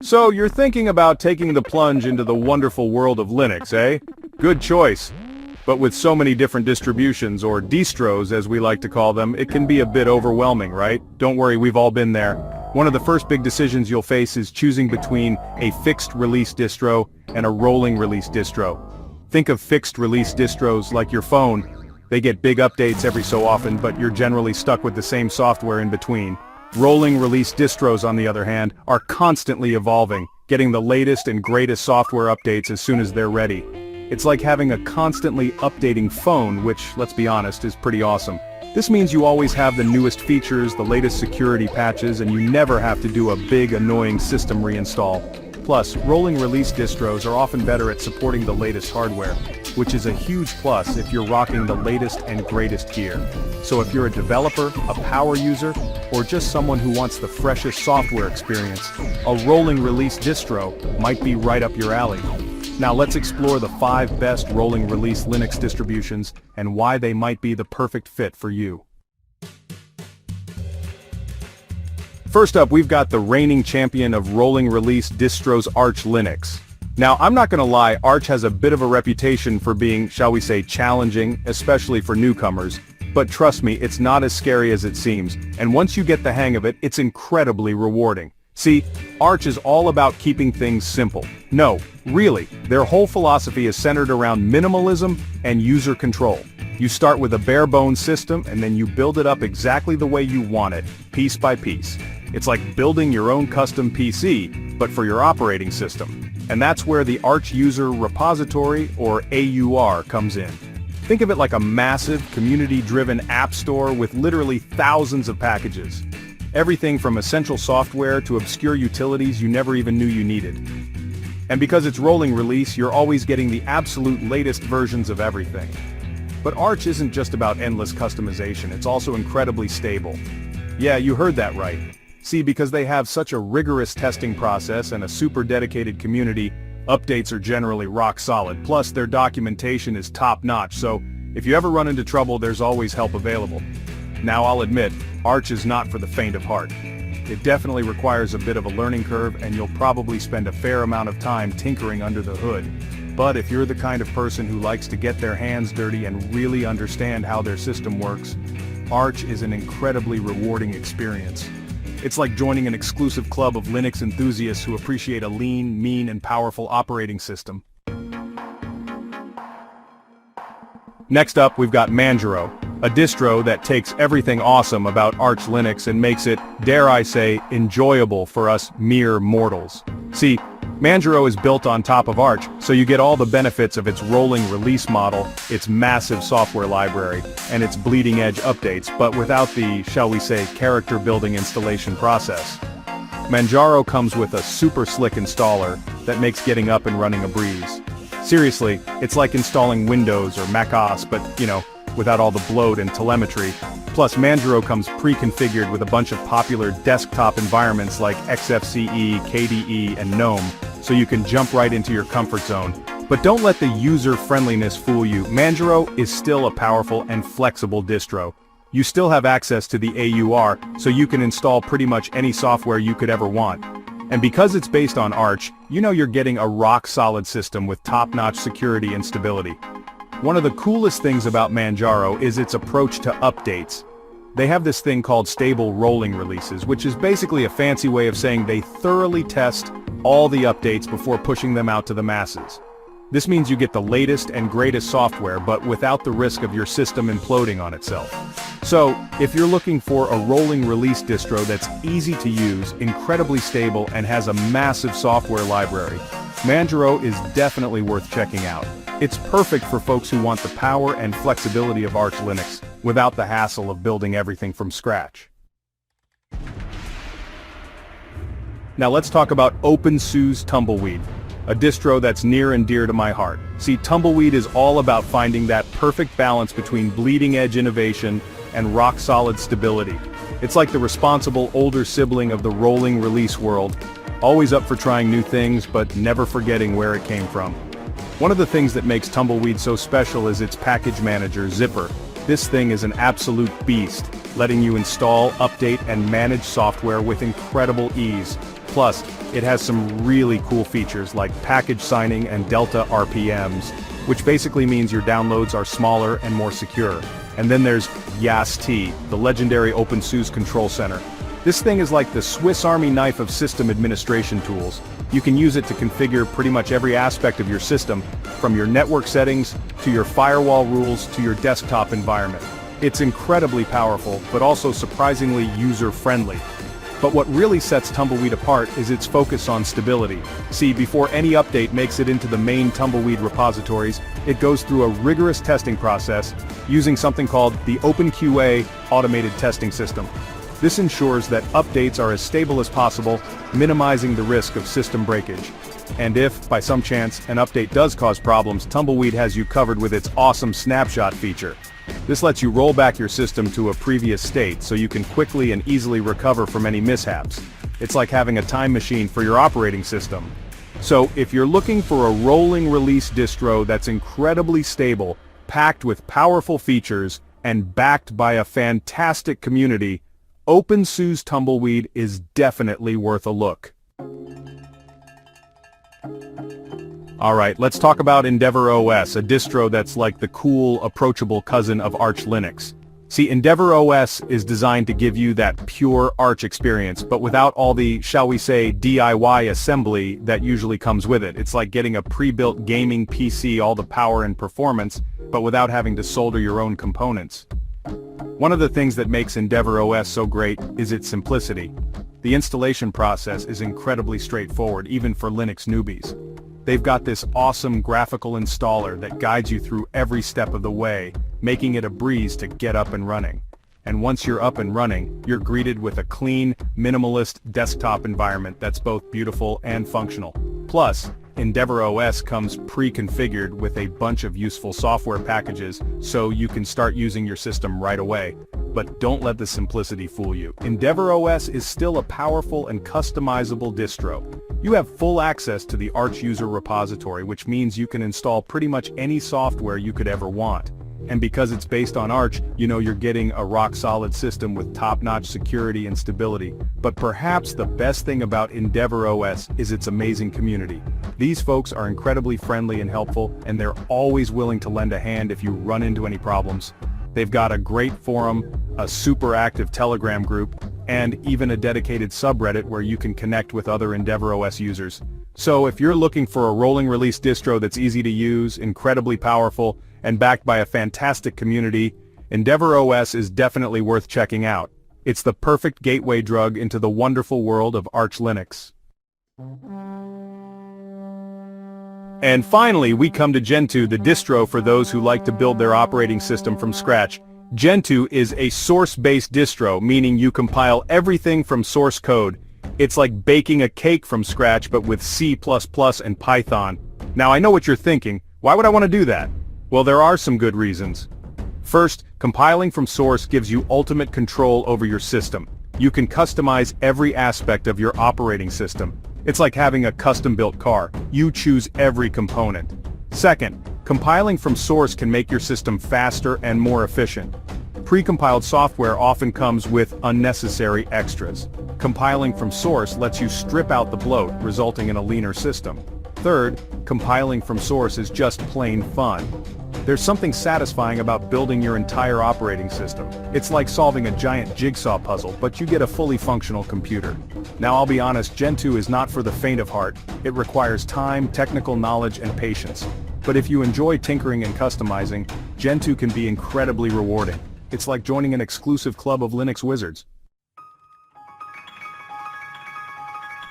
So you're thinking about taking the plunge into the wonderful world of Linux, eh? Good choice. But with so many different distributions, or distros as we like to call them, it can be a bit overwhelming, right? Don't worry, we've all been there. One of the first big decisions you'll face is choosing between a fixed release distro and a rolling release distro. Think of fixed release distros like your phone. They get big updates every so often, but you're generally stuck with the same software in between. Rolling release distros, on the other hand, are constantly evolving, getting the latest and greatest software updates as soon as they're ready. It's like having a constantly updating phone, which, let's be honest, is pretty awesome. This means you always have the newest features, the latest security patches, and you never have to do a big, annoying system reinstall. Plus, rolling release distros are often better at supporting the latest hardware, which is a huge plus if you're rocking the latest and greatest gear. So if you're a developer, a power user, or just someone who wants the freshest software experience, a rolling release distro might be right up your alley. Now let's explore the 5 best rolling release Linux distributions and why they might be the perfect fit for you. First up, we've got the reigning champion of rolling release distros, Arch Linux. Now, I'm not gonna lie, Arch has a bit of a reputation for being, shall we say, challenging, especially for newcomers. But trust me, it's not as scary as it seems, and once you get the hang of it, it's incredibly rewarding. See, Arch is all about keeping things simple. No, really, their whole philosophy is centered around minimalism and user control. You start with a bare-bones system, and then you build it up exactly the way you want it, piece by piece. It's like building your own custom PC, but for your operating system. And that's where the Arch User Repository, or AUR, comes in. Think of it like a massive, community-driven app store with literally thousands of packages. Everything from essential software to obscure utilities you never even knew you needed. And because it's rolling release, you're always getting the absolute latest versions of everything. But Arch isn't just about endless customization, it's also incredibly stable. Yeah, you heard that right. See, because they have such a rigorous testing process and a super dedicated community, updates are generally rock solid. Plus, their documentation is top-notch, so if you ever run into trouble, there's always help available. Now, I'll admit, Arch is not for the faint of heart. It definitely requires a bit of a learning curve, and you'll probably spend a fair amount of time tinkering under the hood. But if you're the kind of person who likes to get their hands dirty and really understand how their system works, Arch is an incredibly rewarding experience. It's like joining an exclusive club of Linux enthusiasts who appreciate a lean, mean, and powerful operating system. Next up, we've got Manjaro, a distro that takes everything awesome about Arch Linux and makes it, dare I say, enjoyable for us mere mortals. See, Manjaro is built on top of Arch, so you get all the benefits of its rolling release model, its massive software library, and its bleeding-edge updates, but without the, shall we say, character-building installation process. Manjaro comes with a super slick installer that makes getting up and running a breeze. Seriously, it's like installing Windows or macOS, but, without all the bloat and telemetry. Plus, Manjaro comes pre-configured with a bunch of popular desktop environments like XFCE, KDE, and GNOME, so you can jump right into your comfort zone. But don't let the user-friendliness fool you. Manjaro is still a powerful and flexible distro. You still have access to the AUR, so you can install pretty much any software you could ever want. And because it's based on Arch, you're getting a rock-solid system with top-notch security and stability. One of the coolest things about Manjaro is its approach to updates. They have this thing called stable rolling releases, which is basically a fancy way of saying they thoroughly test all the updates before pushing them out to the masses. This means you get the latest and greatest software, but without the risk of your system imploding on itself. So, if you're looking for a rolling release distro that's easy to use, incredibly stable, and has a massive software library, Manjaro is definitely worth checking out. It's perfect for folks who want the power and flexibility of Arch Linux, without the hassle of building everything from scratch. Now let's talk about OpenSUSE Tumbleweed, a distro that's near and dear to my heart. See, Tumbleweed is all about finding that perfect balance between bleeding-edge innovation and rock-solid stability. It's like the responsible older sibling of the rolling release world, always up for trying new things but never forgetting where it came from. One of the things that makes Tumbleweed so special is its package manager, Zypper. This thing is an absolute beast, letting you install, update, and manage software with incredible ease. Plus, it has some really cool features like package signing and delta RPMs, which basically means your downloads are smaller and more secure. And then there's YAST, the legendary OpenSUSE Control Center. This thing is like the Swiss Army knife of system administration tools. You can use it to configure pretty much every aspect of your system, from your network settings, to your firewall rules, to your desktop environment. It's incredibly powerful, but also surprisingly user-friendly. But what really sets Tumbleweed apart is its focus on stability. See, before any update makes it into the main Tumbleweed repositories, it goes through a rigorous testing process, using something called the OpenQA automated testing system. This ensures that updates are as stable as possible, minimizing the risk of system breakage. And if, by some chance, an update does cause problems, Tumbleweed has you covered with its awesome snapshot feature. This lets you roll back your system to a previous state so you can quickly and easily recover from any mishaps. It's like having a time machine for your operating system. So, if you're looking for a rolling release distro that's incredibly stable, packed with powerful features, and backed by a fantastic community, OpenSUSE Tumbleweed is definitely worth a look. Alright, let's talk about EndeavourOS, a distro that's like the cool, approachable cousin of Arch Linux. See, EndeavourOS is designed to give you that pure Arch experience, but without all the, shall we say, DIY assembly that usually comes with it. It's like getting a pre-built gaming PC, all the power and performance, but without having to solder your own components. One of the things that makes EndeavourOS so great is its simplicity. The installation process is incredibly straightforward, even for Linux newbies. They've got this awesome graphical installer that guides you through every step of the way, making it a breeze to get up and running. And once you're up and running, you're greeted with a clean, minimalist desktop environment that's both beautiful and functional. Plus, EndeavourOS comes pre-configured with a bunch of useful software packages, so you can start using your system right away. But don't let the simplicity fool you. EndeavourOS is still a powerful and customizable distro. You have full access to the Arch user repository, which means you can install pretty much any software you could ever want. And because it's based on Arch, you know you're getting a rock-solid system with top-notch security and stability. But perhaps the best thing about EndeavourOS is its amazing community. These folks are incredibly friendly and helpful, and they're always willing to lend a hand if you run into any problems. They've got a great forum, a super active Telegram group, and even a dedicated subreddit where you can connect with other EndeavourOS users. So if you're looking for a rolling release distro that's easy to use, incredibly powerful, and backed by a fantastic community, EndeavourOS is definitely worth checking out. It's the perfect gateway drug into the wonderful world of Arch Linux. And finally, we come to Gentoo, the distro for those who like to build their operating system from scratch. Gentoo is a source-based distro, meaning you compile everything from source code. It's like baking a cake from scratch, but with C++ and Python. Now I know what you're thinking, why would I want to do that? Well, there are some good reasons. First, compiling from source gives you ultimate control over your system. You can customize every aspect of your operating system. It's like having a custom-built car. You choose every component. Second, compiling from source can make your system faster and more efficient. Pre-compiled software often comes with unnecessary extras. Compiling from source lets you strip out the bloat, resulting in a leaner system. Third, compiling from source is just plain fun. There's something satisfying about building your entire operating system. It's like solving a giant jigsaw puzzle, but you get a fully functional computer. Now I'll be honest, Gentoo is not for the faint of heart. It requires time, technical knowledge, and patience. But if you enjoy tinkering and customizing, Gentoo can be incredibly rewarding. It's like joining an exclusive club of Linux wizards.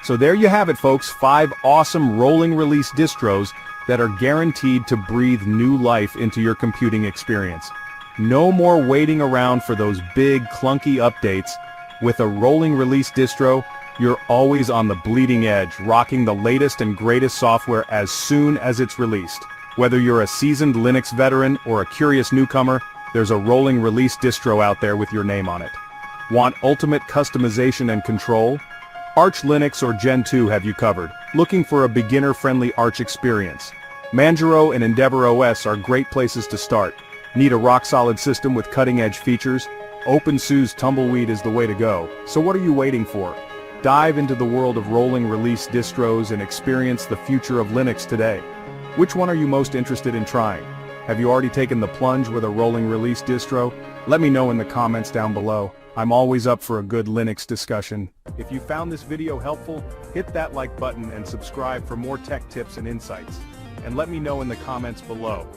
So there you have it, folks, 5 awesome rolling release distros that are guaranteed to breathe new life into your computing experience. No more waiting around for those big, clunky updates. With a rolling release distro, you're always on the bleeding edge, rocking the latest and greatest software as soon as it's released. Whether you're a seasoned Linux veteran or a curious newcomer, there's a rolling release distro out there with your name on it. Want ultimate customization and control? Arch Linux or Gentoo have you covered. Looking for a beginner-friendly Arch experience? Manjaro and EndeavourOS are great places to start. Need a rock-solid system with cutting-edge features? OpenSUSE Tumbleweed is the way to go. So what are you waiting for? dive into the world of rolling release distros and experience the future of Linux today. Which one are you most interested in trying? Have you already taken the plunge with a rolling release distro? Let me know in the comments down below. I'm always up for a good Linux discussion. If you found this video helpful, hit that like button and subscribe for more tech tips and insights. And let me know in the comments below.